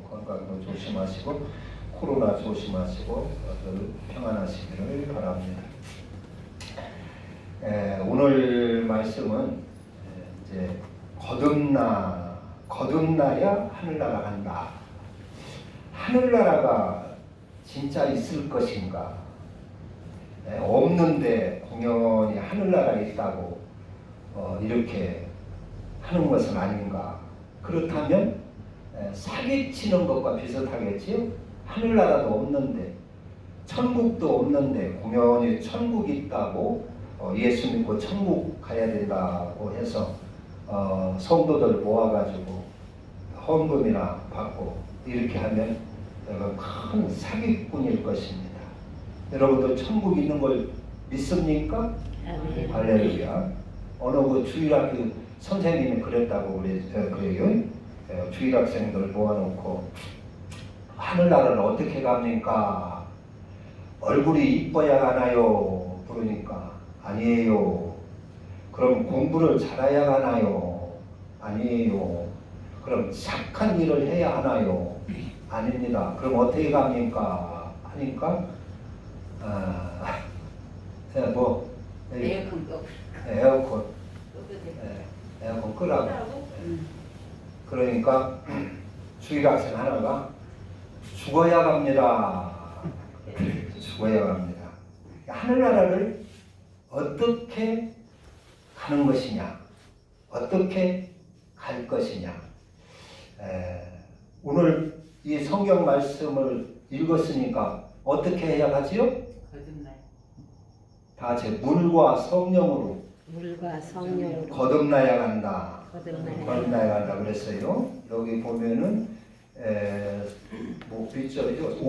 건강도 조심하시고 코로나 조심하시고 평안하시기를 바랍니다. 오늘 말씀은 이제 거듭나야 하늘나라 간다. 하늘나라가 진짜 있을 것인가? 없는데 공연히 하늘나라에 있다고 이렇게 하는 것은 아닌가? 그렇다면 사기치는 것과 비슷하겠지요? 하늘나라도 없는데 천국도 없는데 공연히 천국이 있다고 예수 믿고 천국 가야 된다고 해서 성도들 모아가지고 헌금이나 받고 이렇게 하면 큰 사기꾼일 것입니다. 여러분도 천국 있는 걸 믿습니까? 할렐루야. 어느 그 주일학교 선생님이 그랬다고 그래요. 주일학생들 모아놓고 하늘나라를 어떻게 갑니까? 얼굴이 이뻐야 가나요? 그러니까 아니에요. 그럼 공부를 잘해야 가나요? 아니에요. 그럼 착한 일을 해야 하나요? 아닙니다. 그럼 어떻게 갑니까? 하니까 에어컨 끄라고. 그러니까 주일학생 하나가 죽어야 갑니다. 죽어야 갑니다. 하늘나라를 어떻게 가는 것이냐, 어떻게 갈 것이냐. 오늘 이 성경 말씀을 읽었으니까 어떻게 해야 하지요? 다 같이 물과 성령으로 거듭나야 간다. 거듭나야 간다 그랬어요. 여기 보면은 빗절이죠.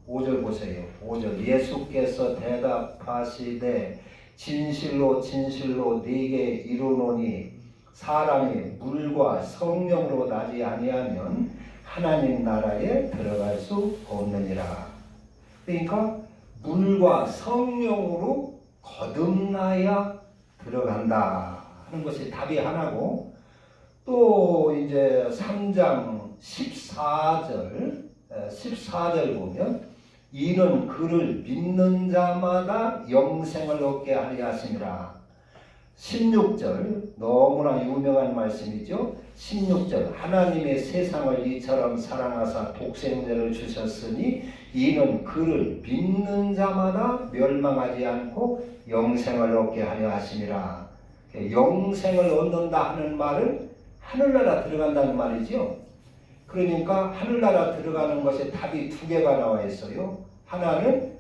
5절 보세요. 5절 예수께서 대답하시되 진실로 진실로 네게 이르노니 사람이 물과 성령으로 나지 아니하면 하나님 나라에 들어갈 수 없느니라. 그러니까 물과 성령으로 거듭나야 들어간다 하는 것이 답이 하나고, 또 이제 3장 14절 보면 이는 그를 믿는 자마다 영생을 얻게 하려 하심이라. 16절 너무나 유명한 말씀이죠. 16절 하나님의 세상을 이처럼 사랑하사 독생자를 주셨으니 이는 그를 믿는 자마다 멸망하지 않고 영생을 얻게 하려 하심이라. 영생을 얻는다 하는 말은 하늘나라 들어간다는 말이죠. 그러니까 하늘나라 들어가는 것에 답이 두 개가 나와 있어요. 하나는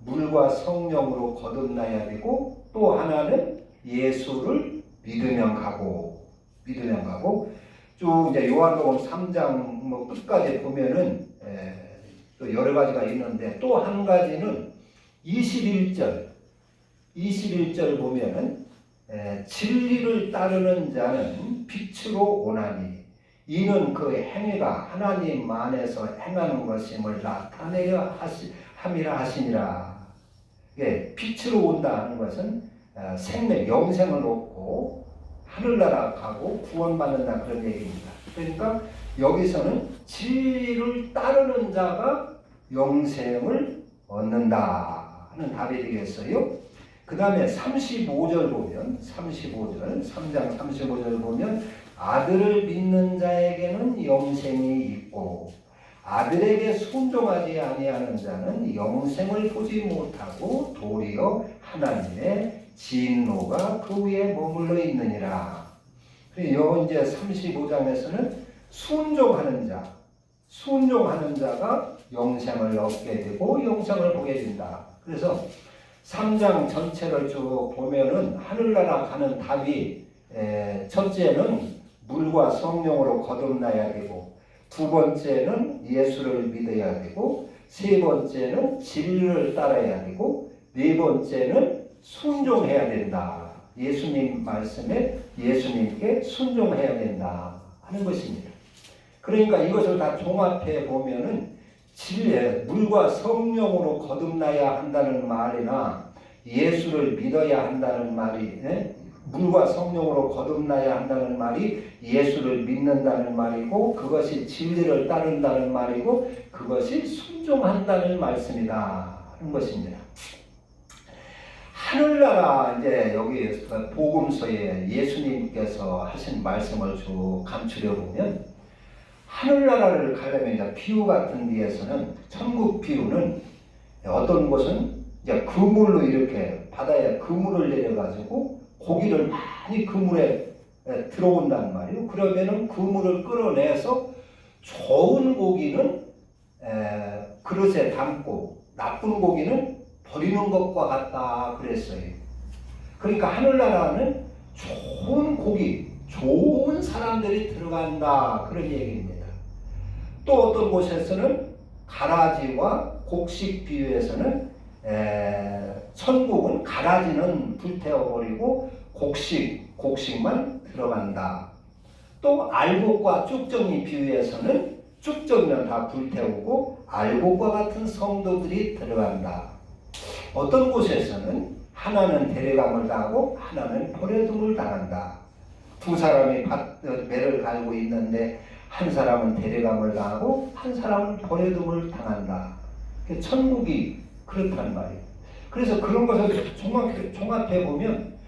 물과 성령으로 거듭나야 되고, 또 하나는 예수를 믿으면 가고 쭉 이제 요한복음 3장 끝까지 보면은 또 여러 가지가 있는데, 또 한 가지는 21절 보면은 진리를 따르는 자는 빛으로 오나니 이는 그 행위가 하나님 안에서 행하는 것임을 나타내려 함이라 하시니라. 빛으로 온다 하는 것은 생명, 영생을 얻고 하늘나라 가고 구원받는다 그런 얘기입니다. 그러니까 여기서는 진리를 따르는 자가 영생을 얻는다 하는 답이 되겠어요. 그 다음에 35절 보면 3장 35절 보면 아들을 믿는 자에게는 영생이 있고 아들에게 순종하지 아니하는 자는 영생을 보지 못하고 도리어 하나님의 진노가 그 위에 머물러 있느니라. 그리고 이제 35장에서는 순종하는 자가 영생을 얻게 되고 영생을 보게 된다. 그래서 3장 전체를 쭉 보면은 하늘나라 가는 답이 첫째는 물과 성령으로 거듭나야 되고, 두 번째는 예수를 믿어야 되고, 세 번째는 진리를 따라야 되고, 네 번째는 순종해야 된다. 예수님 말씀에 예수님께 순종해야 된다 하는 것입니다. 그러니까 이것을 다 종합해 보면은 물과 성령으로 거듭나야 한다는 말이나 예수를 믿어야 한다는 말이 물과 성령으로 거듭나야 한다는 말이 예수를 믿는다는 말이고, 그것이 진리를 따른다는 말이고, 그것이 순종한다는 말씀이다 하는 것입니다. 하늘나라, 이제 여기 복음서에 예수님께서 하신 말씀을 쭉 감추려 보면, 하늘나라를 가려면 이제 비유 같은 데에서는, 천국 비유는 어떤 곳은 이제 그물로 이렇게 바다에 그물을 내려가지고 고기를 많이 그물에 들어온단 말이에요. 그러면은 그물을 끌어내서 좋은 고기는 그릇에 담고 나쁜 고기는 버리는 것과 같다 그랬어요. 그러니까 하늘나라는 좋은 고기, 좋은 사람들이 들어간다 그런 얘기입니다. 또 어떤 곳에서는 가라지와 곡식 비유에서는 천국은 가라지는 불태워버리고 곡식만 들어간다. 또 알곡과 쭉정이 비유에서는 쭉정이는 다 불태우고 알곡과 같은 성도들이 들어간다. 어떤 곳에서는 하나는 데려감을 당하고 하나는 버려둠을 당한다. 두 사람이 매를 갈고 있는데 한 사람은 데려감을 당하고 한 사람은 버려둠을 당한다. 천국이 그렇단 말이에요. 그래서 그런 것을 종합해 보면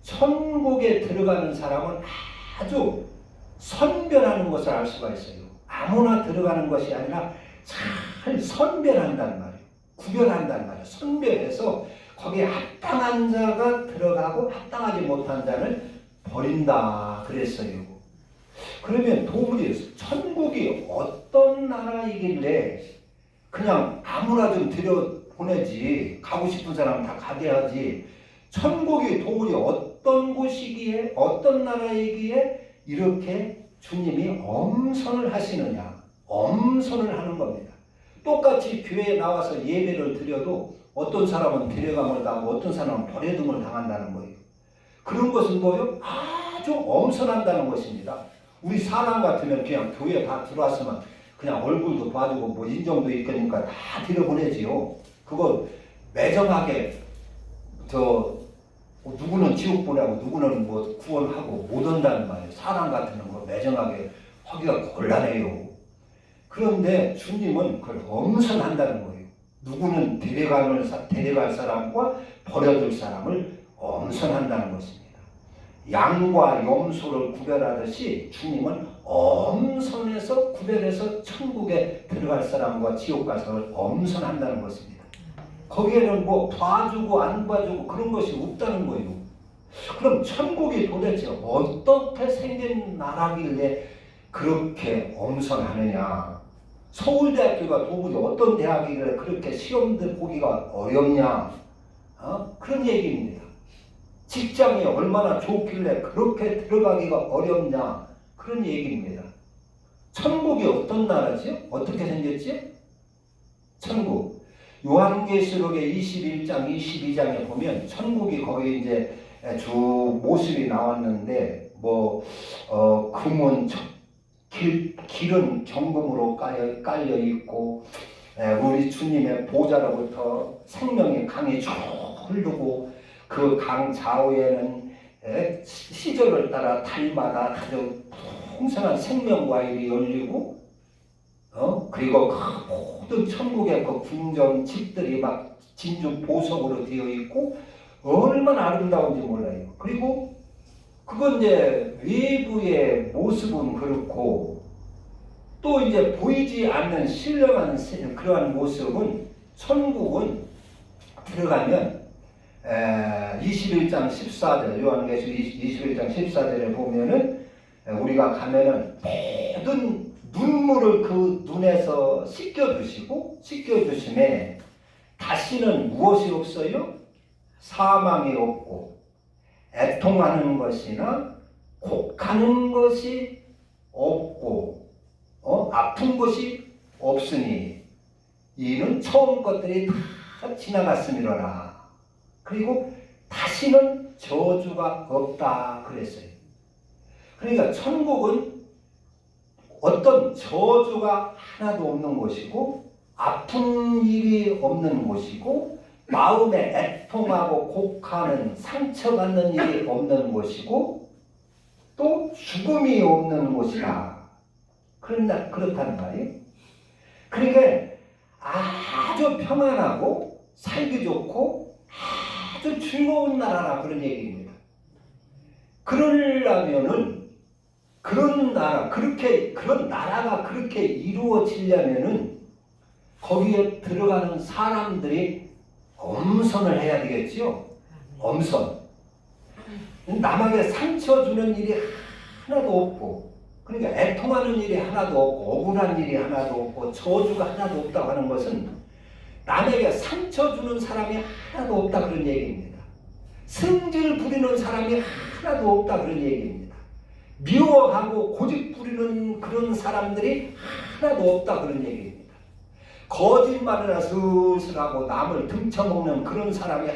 천국에 들어가는 사람은 아주 선별하는 것을 알 수가 있어요. 아무나 들어가는 것이 아니라 잘 선별한단 말이에요. 구별한단 말이에요. 선별해서 거기에 합당한 자가 들어가고 합당하지 못한 자를 버린다 그랬어요. 그러면 도무지 천국이 어떤 나라이길래 그냥 아무나 좀 들여보내지, 가고 싶은 사람 다 가게 하지, 천국이 도무지 어떤 곳이기에, 어떤 나라이기에 이렇게 주님이 엄선을 하시느냐, 엄선을 하는 겁니다. 똑같이 교회에 나와서 예배를 드려도 어떤 사람은 데려감을 당하고 어떤 사람은 버려둠을 당한다는 거예요. 그런 것은 뭐예요? 아주 엄선한다는 것입니다. 우리 사람 같으면 그냥 교회에 다 들어왔으면 그냥 얼굴도 봐주고 뭐 인정도 있으니까 다 들여보내지요. 그거 매정하게 누구는 지옥 보내고 누구는 뭐 구원하고 못 온다는 말이에요. 사람 같으면 뭐 매정하게 하기가 곤란해요. 그런데 주님은 그걸 엄선한다는 거예요. 누구는 데려갈 사람과 버려둘 사람을 엄선한다는 것입니다. 양과 염소를 구별하듯이 주님은 엄선해서 구별해서 천국에 들어갈 사람과 지옥 갈 사람을 엄선한다는 것입니다. 거기에는 뭐 봐주고 안 봐주고 그런 것이 없다는 거예요. 그럼 천국이 도대체 어떻게 생긴 나라길래 그렇게 엄선하느냐? 서울대학교가 도무지 어떤 대학이길래 그렇게 시험들 보기가 어렵냐? 그런 얘기입니다. 직장이 얼마나 좋길래 그렇게 들어가기가 어렵냐? 그런 얘기입니다. 천국이 어떤 나라지? 어떻게 생겼지? 천국. 요한계시록의 21장, 22장에 보면 천국이 거기 이제 주 모습이 나왔는데 금은 길은 정금으로 깔려 있고 우리 주님의 보좌로부터 생명의 강이 쭉 흐르고 그 강 좌우에는 시절을 따라 달마다 아주 풍성한 생명과일이 열리고 그리고 그 모든 천국의 그 궁전 집들이 막 진주 보석으로 되어 있고 얼마나 아름다운지 몰라요. 그리고 그건 이제 외부의 모습은 그렇고 또 이제 보이지 않는 신령한 그러한 모습은 천국은 들어가면 21장 14절 요한계시록 21장 14절에 보면은 우리가 가면은 모든 눈물을 그 눈에서 씻겨주심에 다시는 무엇이 없어요? 사망이 없고 애통하는 것이나 곡하는 것이 없고 아픈 것이 없으니 이는 처음 것들이 다 지나갔음이로라. 그리고 다시는 저주가 없다 그랬어요. 그러니까 천국은 어떤 저주가 하나도 없는 곳이고 아픈 일이 없는 곳이고 마음에 애통하고 곡하는 상처받는 일이 없는 곳이고 또 죽음이 없는 곳이다. 그렇다는 말이에요. 그러니까 아주 평안하고 살기 좋고 아주 즐거운 나라라 그런 얘기입니다. 그러려면은 그런 나라가 그렇게 이루어지려면은 거기에 들어가는 사람들이 엄선을 해야 되겠지요. 엄선. 남에게 상처 주는 일이 하나도 없고, 그러니까 애통하는 일이 하나도 없고, 억울한 일이 하나도 없고, 저주가 하나도 없다고 하는 것은 남에게 상처 주는 사람이 하나도 없다 그런 얘기입니다. 승질 부리는 사람이 하나도 없다 그런 얘기입니다. 미워하고 고집 부리는 그런 사람들이 하나도 없다 그런 얘기입니다. 거짓말이나 슬슬하고 남을 등쳐먹는 그런 사람이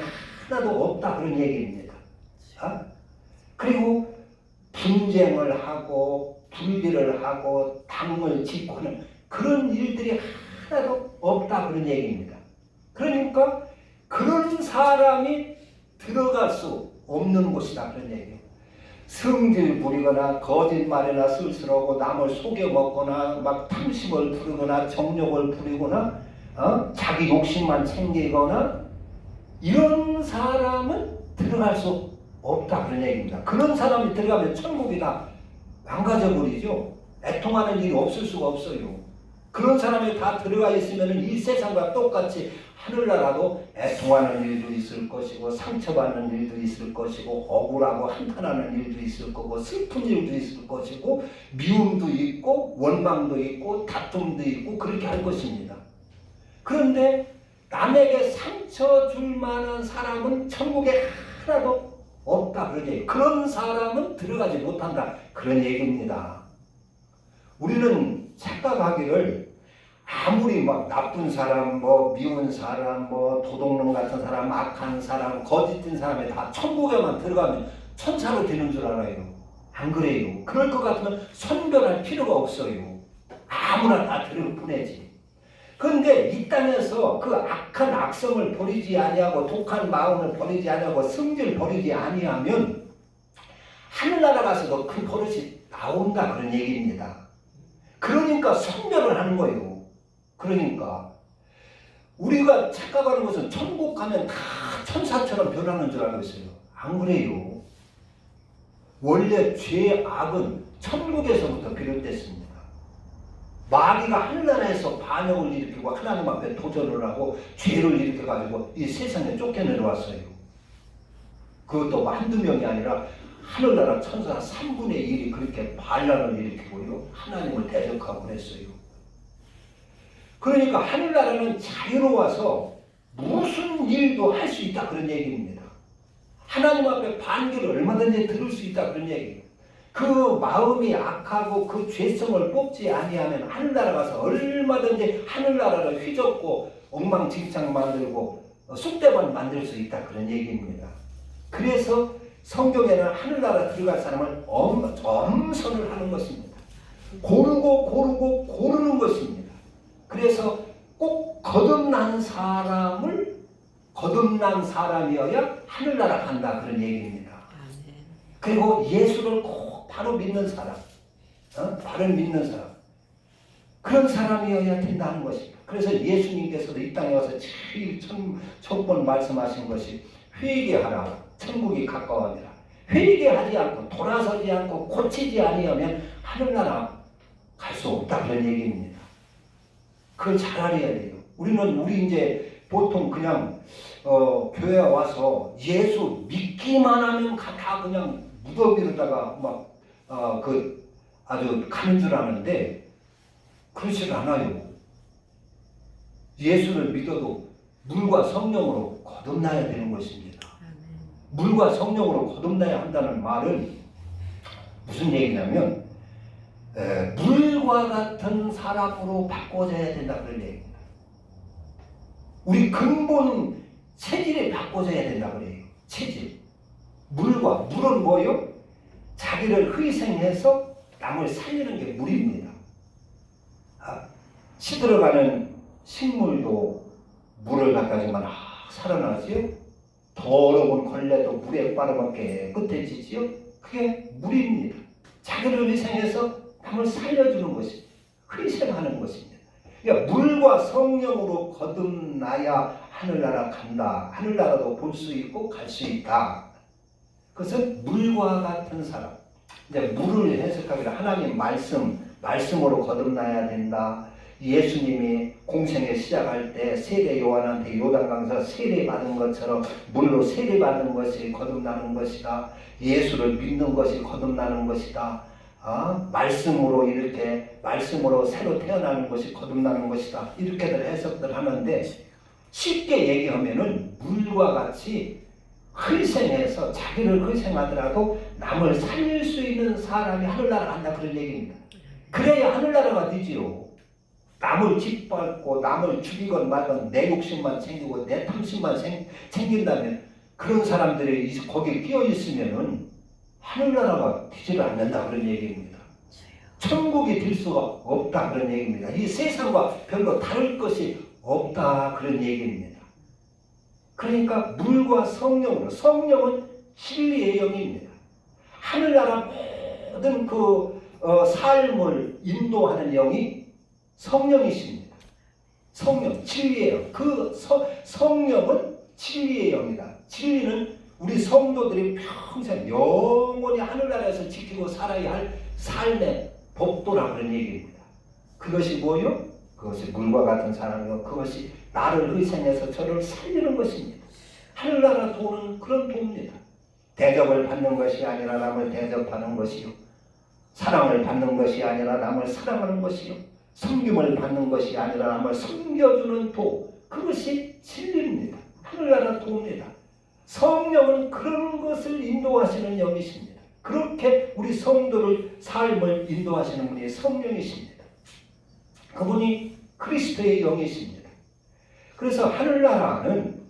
하나도 없다 그런 얘기입니다. 그리고 분쟁을 하고 불비를 하고 당을 짓고 하는 그런 일들이 하나도 없다 그런 얘기입니다. 그러니까 그런 사람이 들어갈 수 없는 곳이다 그런 얘기예요. 성질 부리거나 거짓말이나 슬슬하고 남을 속여 먹거나 막 탐심을 부리거나 정욕을 부리거나 자기 욕심만 챙기거나 이런 사람은 들어갈 수 없다 그런 얘기입니다. 그런 사람이 들어가면 천국이 다 망가져 버리죠. 애통하는 일이 없을 수가 없어요. 그런 사람이 다 들어가 있으면 이 세상과 똑같이 하늘나라도 애통하는 일도 있을 것이고 상처받는 일도 있을 것이고 억울하고 한탄하는 일도 있을 거고 슬픈 일도 있을 것이고 미움도 있고 원망도 있고 다툼도 있고 그렇게 할 것입니다. 그런데 남에게 상처 줄 만한 사람은 천국에 하나도 없다 그런 얘기. 그런 사람은 들어가지 못한다 그런 얘기입니다. 우리는 착각하기를 아무리 막 나쁜 사람, 미운 사람, 도둑놈 같은 사람, 악한 사람, 거짓된 사람이 다 천국에만 들어가면 천사로 되는 줄 알아요. 안 그래요. 그럴 것 같으면 선별할 필요가 없어요. 아무나 다 들을 뿐이지. 그런데 이 땅에서 그 악한 악성을 버리지 아니하고 독한 마음을 버리지 아니하고 성질 버리지 아니하면 하늘나라 가서도 그 버릇이 나온다 그런 얘기입니다. 그러니까 선별을 하는 거예요. 그러니까 우리가 착각하는 것은 천국 가면 다 천사처럼 변하는 줄 알고 있어요. 안 그래요. 원래 죄악은 천국에서부터 비롯됐습니다. 마귀가 하늘나라에서 반역을 일으키고 하나님 앞에 도전을 하고 죄를 일으켜가지고 이 세상에 쫓겨내려왔어요. 그것도 한두 명이 아니라 하늘나라 천사 3분의 1이 그렇게 반란을 일으키고요. 하나님을 대적하고 그랬어요. 그러니까 하늘나라는 자유로워서 무슨 일도 할 수 있다 그런 얘기입니다. 하나님 앞에 반기를 얼마든지 들을 수 있다 그런 얘기예요. 그 마음이 악하고 그 죄성을 뽑지 아니하면 하늘나라 가서 얼마든지 하늘나라를 휘젓고 엉망진창 만들고 쑥대만 만들 수 있다 그런 얘기입니다. 그래서 성경에는 하늘나라 들어갈 사람을 엄선을 하는 것입니다. 고르는 것입니다. 그래서 꼭 거듭난 사람이어야 하늘나라 간다 그런 얘기입니다. 그리고 예수를 꼭 바로 믿는 사람, 바로 믿는 사람, 그런 사람이어야 된다는 것입니다. 그래서 예수님께서도 이 땅에 와서 제일 첫 번 말씀하신 것이 회개하라, 천국이 가까워니라. 회개하지 않고 돌아서지 않고 고치지 아니하면 하늘나라 갈 수 없다 그런 얘기입니다. 그걸 잘 알아야 돼요. 우리 이제 보통 그냥 교회 와서 예수 믿기만 하면 다 그냥 무더기로다가 아주 가는 줄 아는데 그렇지 않아요. 예수를 믿어도 물과 성령으로 거듭나야 되는 것입니다. 물과 성령으로 거듭나야 한다는 말은 무슨 얘기냐면 물과 같은 사람으로 바꿔져야 된다 그런 얘기입니다. 우리 근본 체질이 바꿔져야 된다 그래요. 체질. 물은 뭐예요? 자기를 희생해서 남을 살리는 게 물입니다. 시들어가는 식물도 물을 갖다 주면 살아나지요. 더러운 걸레도 물에 빠르면 깨끗해지지요. 그게 물입니다. 자기를 희생해서 남을 살려주는 것입니다. 희생하는 것입니다. 그러니까 물과 성령으로 거듭나야 하늘나라 간다. 하늘나라도 볼 수 있고 갈 수 있다. 그것은 물과 같은 사람. 이제 물을 해석하기를 하나님 말씀으로 거듭나야 된다. 예수님이 공생에 시작할 때 세례 요한한테 요단강에서 세례 받은 것처럼 물로 세례 받는 것이 거듭나는 것이다. 예수를 믿는 것이 거듭나는 것이다. 말씀으로 이렇게 말씀으로 새로 태어나는 것이 거듭나는 것이다. 이렇게들 해석들 하는데 쉽게 얘기하면은 물과 같이 희생해서 자기를 희생하더라도 남을 살릴 수 있는 사람이 하늘나라 간다 그런 얘기입니다. 그래야 하늘나라가 되지요. 남을 짓밟고 남을 죽이건 말건 내 욕심만 챙기고 내 탐심만 챙긴다면 그런 사람들이 거기에 끼어 있으면은 하늘나라가 되지를 않는다 그런 얘기입니다. 천국이 될 수가 없다 그런 얘기입니다. 이 세상과 별로 다를 것이 없다 그런 얘기입니다. 그러니까 물과 성령으로, 성령은 진리의 영입니다. 하늘나라 모든 삶을 인도하는 영이 성령이십니다. 성령, 진리의 영. 성령은 진리의 영이다. 진리는 우리 성도들이 평생 영원히 하늘나라에서 지키고 살아야 할 삶의 법도라 그런 얘기입니다. 그것이 뭐요? 그것이 물과 같은 사람이요. 그것이 나를 희생해서 저를 살리는 것입니다. 하늘나라 도는 그런 도입니다. 대접을 받는 것이 아니라 남을 대접하는 것이요. 사랑을 받는 것이 아니라 남을 사랑하는 것이요. 섬김을 받는 것이 아니라 남을 섬겨주는 도. 그것이 진리입니다. 하늘나라 도입니다. 성령은 그런 것을 인도하시는 영이십니다. 그렇게 우리 성도를 삶을 인도하시는 분이 성령이십니다. 그분이 그리스도의 영이십니다. 그래서 하늘나라는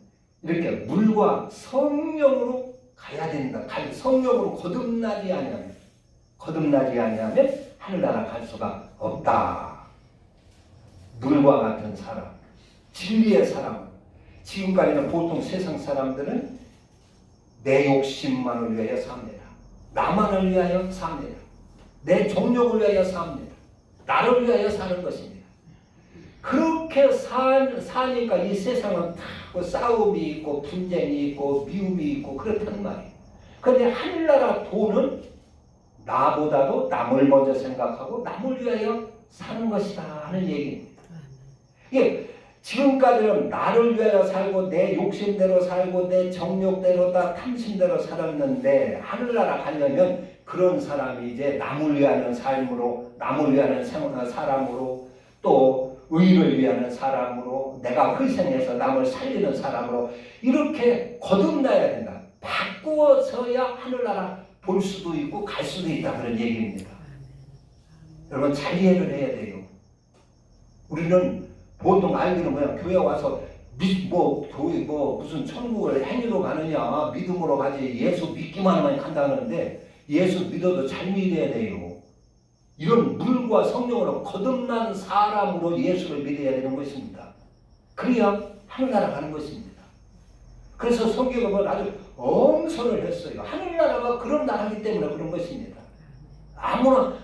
이렇게 물과 성령으로 가야 된다. 성령으로 거듭나지 아니하면 하늘나라 갈 수가 없다. 물과 같은 사람, 진리의 사람. 지금까지는 보통 세상 사람들은 내 욕심만을 위하여 삽니다. 나만을 위하여 삽니다. 내 정욕을 위하여 삽니다. 나를 위하여 사는 것입니다. 그렇게 사니까 이 세상은 다 싸움이 있고 분쟁이 있고 미움이 있고 그렇단 말이에요. 그런데 하늘나라 도는 나보다도 남을 먼저 생각하고 남을 위하여 사는 것이다 하는 얘기입니다. 이게 지금까지는 나를 위하여 살고 내 욕심대로 살고 내 정욕대로 다 탐심대로 살았는데 하늘나라 가려면 그런 사람이 이제 남을 위하는 삶으로, 남을 위하는 사람으로, 또 의를 위하는 사람으로, 내가 희생해서 남을 살리는 사람으로 이렇게 거듭나야 된다. 바꾸어서야 하늘나라 볼 수도 있고 갈 수도 있다 그런 얘기입니다. 여러분 잘 이해를 해야 돼요. 우리는 보통 알기는 뭐야, 교회 와서 교회 무슨 천국을 행위로 가느냐, 믿음으로 가지, 예수 믿기만 하면 간다는데 예수 믿어도 잘 믿어야 돼요. 이런 물과 성령으로 거듭난 사람으로 예수를 믿어야 되는 것입니다. 그래야 하늘나라 가는 것입니다. 그래서 성경에 보면 아주 엄선을 했어요. 하늘나라가 그런 나라이기 때문에 그런 것입니다. 아무나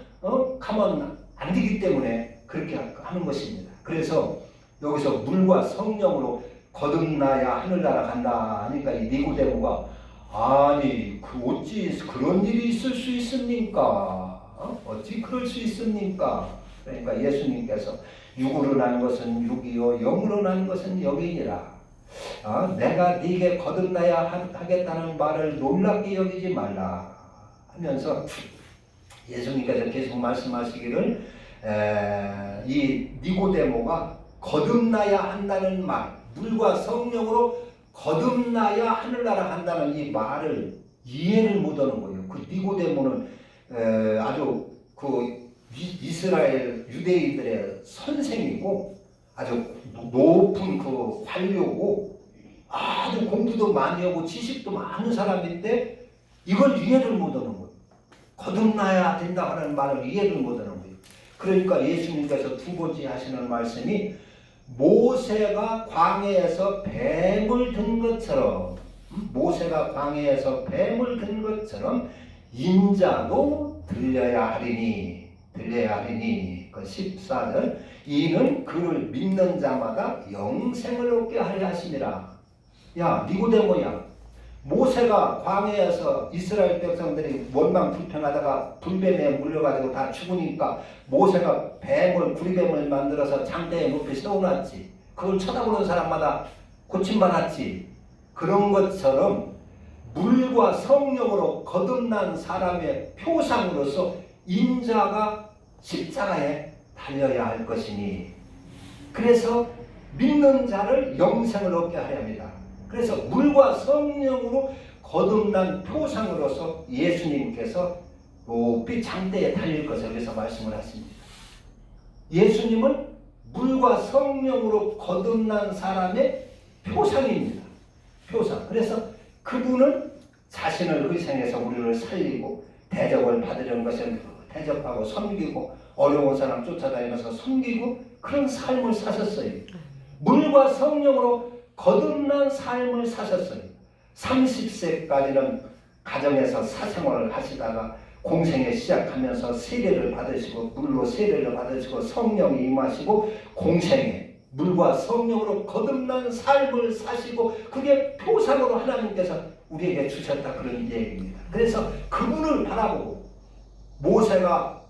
가면 안 되기 때문에 그렇게 하는 것입니다. 그래서 여기서 물과 성령으로 거듭나야 하늘나라 간다 하니까 이 니고데모가 아니 어찌 그런 일이 있을 수 있습니까? 어찌 그럴 수 있습니까? 그러니까 예수님께서 육으로 난 것은 육이요 영으로 난 것은 영이니라. 내가 네게 거듭나야 하겠다는 말을 놀랍게 여기지 말라 하면서 예수님께서 계속 말씀하시기를 이 니고데모가 거듭나야 한다는 말, 물과 성령으로 거듭나야 하늘나라 간다는 이 말을 이해를 못하는 거예요. 그 니고데모는 아주 이스라엘 유대인들의 선생이고 아주 높은 관료고 아주 공부도 많이 하고 지식도 많은 사람인데 이걸 이해를 못하는 거예요. 거듭나야 된다 하는 말을 이해를 못하는 거예요. 그러니까 예수님께서 두 번째 하시는 말씀이 모세가 광야에서 뱀을 든 것처럼, 모세가 광야에서 뱀을 든 것처럼 인자도 들려야 하리니 그 14절 이는 그를 믿는 자마다 영생을 얻게 하려 하심이라. 야 니고데모야, 모세가 광야에서 이스라엘 백성들이 원망 불평하다가 불뱀에 물려가지고 다 죽으니까 모세가 뱀을 구리뱀을 만들어서 장대에 높이 세워놨지. 그걸 쳐다보는 사람마다 고침받았지. 그런 것처럼 물과 성령으로 거듭난 사람의 표상으로서 인자가 십자가에 달려야 할 것이니, 그래서 믿는 자를 영생을 얻게 하려 합니다. 그래서 물과 성령으로 거듭난 표상으로서 예수님께서 높이 장대에 달릴 것을 여기서 말씀을 하십니다. 예수님은 물과 성령으로 거듭난 사람의 표상입니다. 표상. 그래서 그분은 자신을 희생해서 우리를 살리고 대접을 받으려는 것을 대접하고 섬기고 어려운 사람 쫓아다니면서 섬기고 그런 삶을 사셨어요. 물과 성령으로 거듭난 삶을 사셨어요. 30세까지는 가정에서 사생활을 하시다가 공생에 시작하면서 세례를 받으시고 물로 세례를 받으시고 성령이 임하시고 공생에 물과 성령으로 거듭난 삶을 사시고 그게 표상으로 하나님께서 우리에게 주셨다, 그런 얘기입니다. 그래서 그분을 바라보고 모세가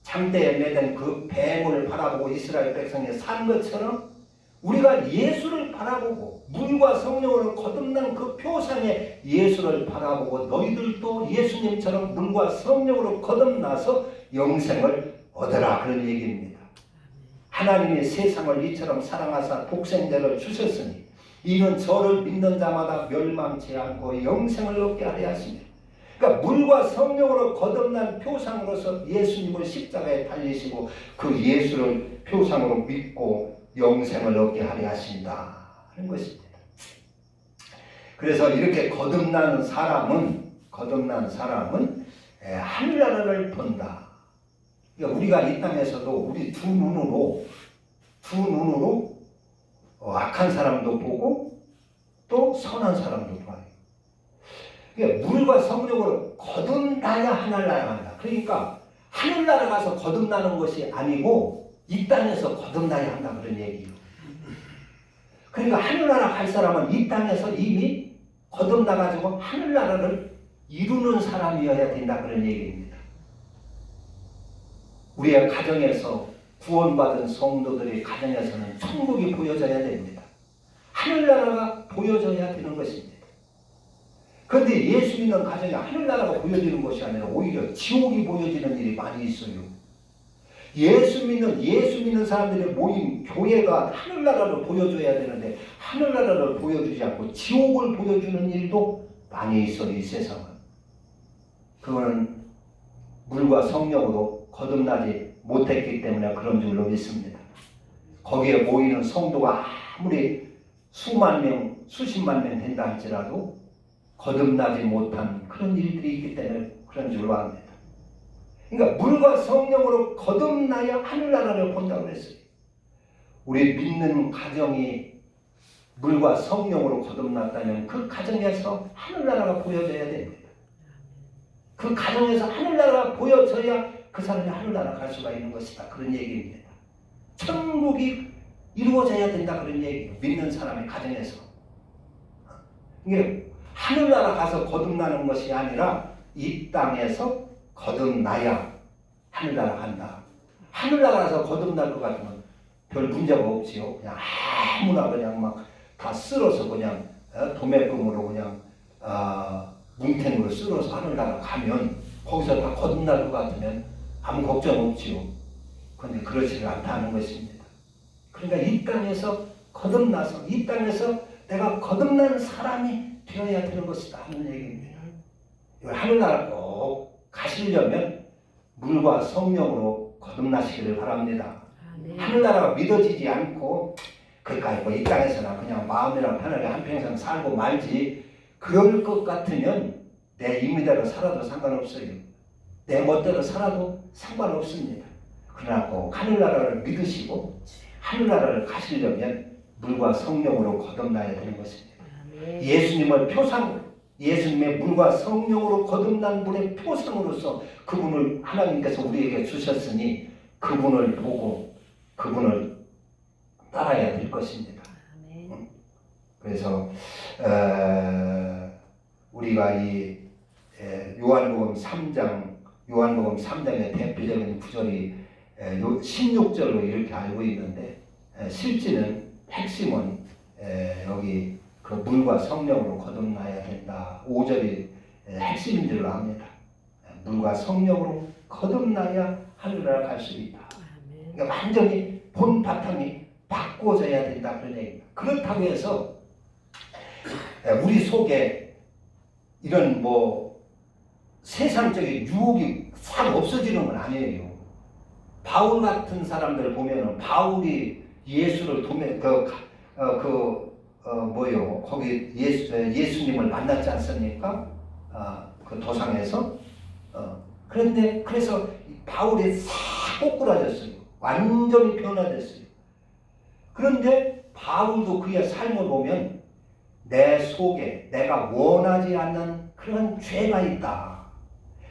장대에 매댄 그 뱀을 바라보고 이스라엘 백성이 산 것처럼 우리가 예수를 바라보고 물과 성령으로 거듭난 그 표상의 예수를 바라보고 너희들도 예수님처럼 물과 성령으로 거듭나서 영생을 얻으라, 그런 얘기입니다. 하나님이 세상을 이처럼 사랑하사 독생자를 주셨으니 이는 저를 믿는 자마다 멸망치 않고 영생을 얻게 하려 하십니다. 그러니까 물과 성령으로 거듭난 표상으로서 예수님을 십자가에 달리시고 그 예수를 표상으로 믿고 영생을 얻게 하려 하신다 하는 것입니다. 그래서 이렇게 거듭난 사람은 하늘나라를 본다. 그러니까 우리가 이 땅에서도 우리 두 눈으로 악한 사람도 보고 또 선한 사람도 봐요. 그러니까 물과 성령으로 거듭나야 하늘나라 간다. 그러니까 하늘나라 가서 거듭나는 것이 아니고 이 땅에서 거듭나야 한다, 그런 얘기예요. 그러니까 하늘나라 갈 사람은 이 땅에서 이미 거듭나가지고 하늘나라를 이루는 사람이어야 된다, 그런 얘기입니다. 우리의 가정에서 구원받은 성도들의 가정에서는 천국이 보여져야 됩니다. 하늘나라가 보여져야 되는 것입니다. 그런데 예수 믿는 가정에 하늘나라가 보여지는 것이 아니라 오히려 지옥이 보여지는 일이 많이 있어요. 예수 믿는 사람들이 모인 교회가 하늘나라를 보여줘야 되는데 하늘나라를 보여주지 않고 지옥을 보여주는 일도 많이 있어요, 이 세상은. 그거는 물과 성령으로 거듭나지 못했기 때문에 그런 줄로 믿습니다. 거기에 모이는 성도가 아무리 수만 명, 수십만 명 된다 할지라도 거듭나지 못한 그런 일들이 있기 때문에 그런 줄로 압니다. 그러니까 물과 성령으로 거듭나야 하늘나라를 본다고 그랬어요. 우리 믿는 가정이 물과 성령으로 거듭났다면 그 가정에서 하늘나라가 보여져야 됩니다. 그 가정에서 하늘나라가 보여져야 그 사람이 하늘나라 갈 수가 있는 것이다, 그런 얘기입니다. 천국이 이루어져야 된다, 그런 얘기예요. 믿는 사람의 가정에서. 이게 하늘나라 가서 거듭나는 것이 아니라 이 땅에서 거듭나야 하늘나라 간다. 하늘나라 가서 거듭날 것 같으면 별 문제가 없지요. 그냥 아무나 그냥 막 다 쓸어서 그냥 도매금으로 그냥 뭉탱이로 쓸어서 하늘나라 가면 거기서 다 거듭날 것 같으면 아무 걱정 없지요. 그런데 그렇지를 않다는 것입니다. 그러니까 이 땅에서 거듭나서 이 땅에서 내가 거듭난 사람이 되어야 되는 것이다 하는 얘기입니다. 하늘나라 꼭 가시려면 물과 성령으로 거듭나시기를 바랍니다. 네. 하늘나라가 믿어지지 않고 그러니까 뭐 이 땅에서나 그냥 마음이랑 편하게 한평생 살고 말지 그럴 것 같으면 내 임의대로 살아도 상관없어요. 내 멋대로 살아도 상관없습니다. 그러나 꼭 하늘나라를 믿으시고 하늘나라를 가시려면 물과 성령으로 거듭나야 되는 것입니다. 아멘. 예수님을 예수님의 물과 성령으로 거듭난 분의 표상으로서 그분을 하나님께서 우리에게 주셨으니 그분을 보고 그분을 따라야 될 것입니다. 아멘. 그래서 우리가 이 요한복음 3장의 대표적인 구절이 16절로 이렇게 알고 있는데 실제는 핵심은 여기 그 물과 성령으로 거듭나야 된다. 5절이 핵심인 줄로 압니다. 물과 성령으로 거듭나야 하늘나라 갈 수 있다. 아멘. 그러니까 완전히 본 바탕이 바꿔져야 된다 그런 얘기입니다. 그렇다고 해서 우리 속에 이런 뭐 세상적인 유혹이 싹 없어지는 건 아니에요. 바울 같은 사람들 보면은 바울이 예수를 도매 거기 예수님을 만났지 않습니까? 그 도상에서 그런데 그래서 바울이 싹 꼬꾸라졌어요. 완전히 변화됐어요. 그런데 바울도 그의 삶을 보면 내 속에 내가 원하지 않는 그런 죄가 있다.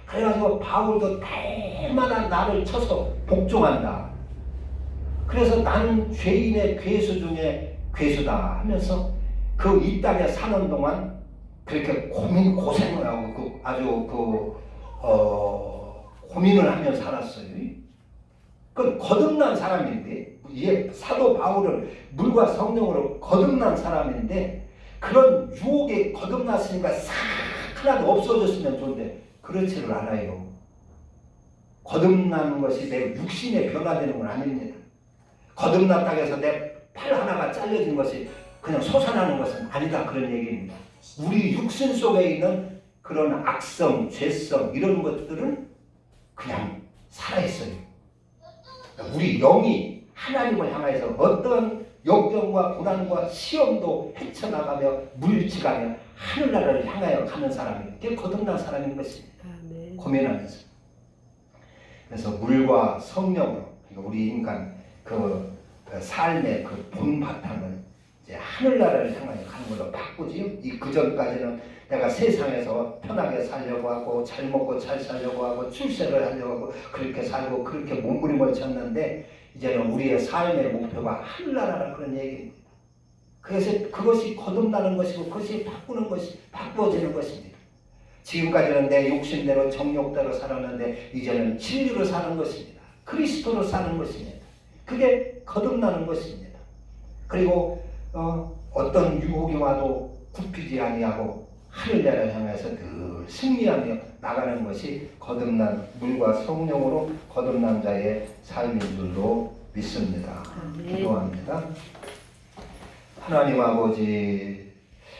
그래가지고 바울도 날마다 나를 쳐서 복종한다. 그래서 나는 죄인의 괴수 중에 괴수다 하면서 그 이 땅에 사는 동안 그렇게 고생을 하고 고민을 하며 살았어요. 그 거듭난 사람인데 사도 바울은 물과 성령으로 거듭난 사람인데 그런 유혹에 거듭났으니까 싹 하나도 없어졌으면 좋은데 그렇지를 않아요. 거듭나는 것이 내 육신에 변화되는 건 아닙니다. 거듭났다고 해서 내 팔 하나가 잘려진 것이 그냥 솟아나는 것은 아니다 그런 얘기입니다. 우리 육신 속에 있는 그런 악성, 죄성 이런 것들은 그냥 살아있어요. 우리 영이 하나님을 향해서 어떤 역경과 고난과 시험도 헤쳐나가며 물리치가며 하늘나라를 향하여 가는 사람이 그게 거듭난 사람인 것입니다. 아멘. 고민하면서. 그래서 물과 성령으로 우리 인간 그 삶의 그 본 바탕을 이제 하늘나라를 향하여 가는 걸로 바꾸지요. 그 전까지는 내가 세상에서 편하게 살려고 하고 잘 먹고 잘 살려고 하고 출세를 하려고 하고 그렇게 살고 그렇게 몸부림을 쳤는데 이제는 우리의 삶의 목표가 하늘나라라 그런 얘기입니다. 그래서 그것이 거듭나는 것이고 그것이 바꾸어지는 것입니다. 지금까지는 내 욕심대로 정욕대로 살았는데 이제는 진리로 사는 것입니다. 그리스도로 사는 것입니다. 그게 거듭나는 것입니다. 그리고 어떤 유혹이 와도 굽히지 아니하고 하늘나라를 향해서 늘 승리하며 나가는 것이 거듭난 물과 성령으로 거듭난 자의 삶인 줄로 믿습니다. 아멘. 기도합니다. 하나님 아버지